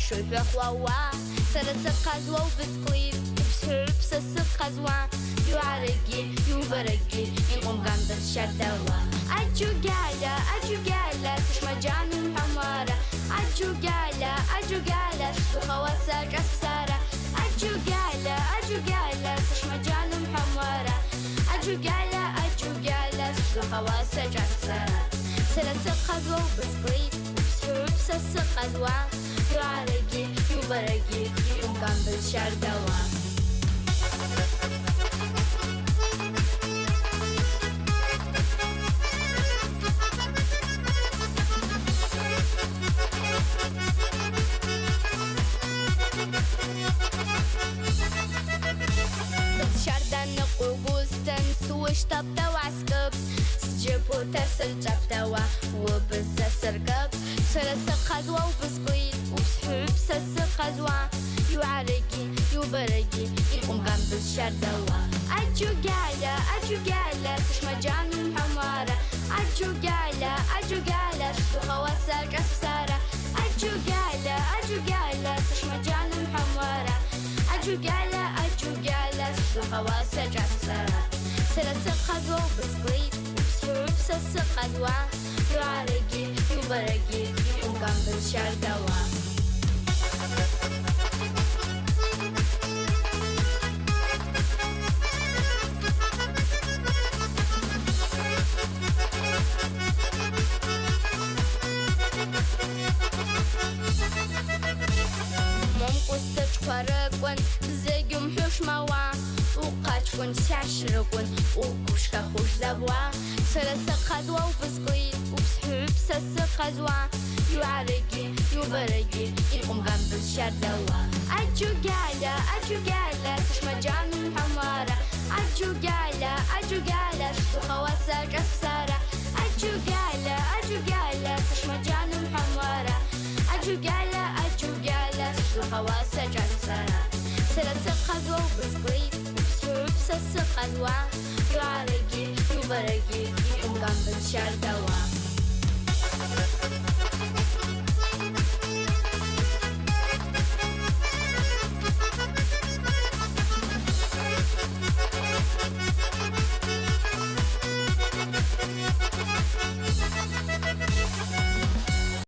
شوي حواوا سرسق قزوا وبسكليت بسحب سسق قزوا يعرقي يبرقي يقوم قام بالشردوا أجو قالة تشمى جانم حمارة أجو قالة بخواسك أسفسارة أجو قالة تشمى جانم حمارة أجو قالة بخواسك أسفسارة سرسق قزوا وبسكليت بسحب سسق قزوا يعرقي يبرقي يقوم قام بالشردوا سويش طبطة وعسكب سجبو ترسل جبتوا وبزا سرقب سرسق قزوة وبسكويت وسحب سسق قزوة يعرقي يبرقي يقوم قام بالشردوا أجو قالة تشمى جانم حمارة أجو قالة بخواسك أسفسارة أجو قالة تشمى جانم حمارة أجو قالة بخواسك أسفسارة سرسق قزوة وبسكليت وسحب سسق قزوة يعرقي يبرقي يقوم قام بالشردوا فرقون بزيقم حوش موا وقاتكون سعشرقون وكوشكا خوش زبوا سرسق قزوة وبسكليت وبسحب سسق قزوة يعرقي يبرقي يقوم قام بالشردوا أجو قالة تشمى جانم حمارة أجو قالة بخواسك أسفسارة أجو قالة تشمى جانم حمارة أجو قالة بخواسك أسفسارة سرسق قزوة وبسكليت وبسحب سسق قزوة يعرقي يبرقي يقوم قام بالشردوا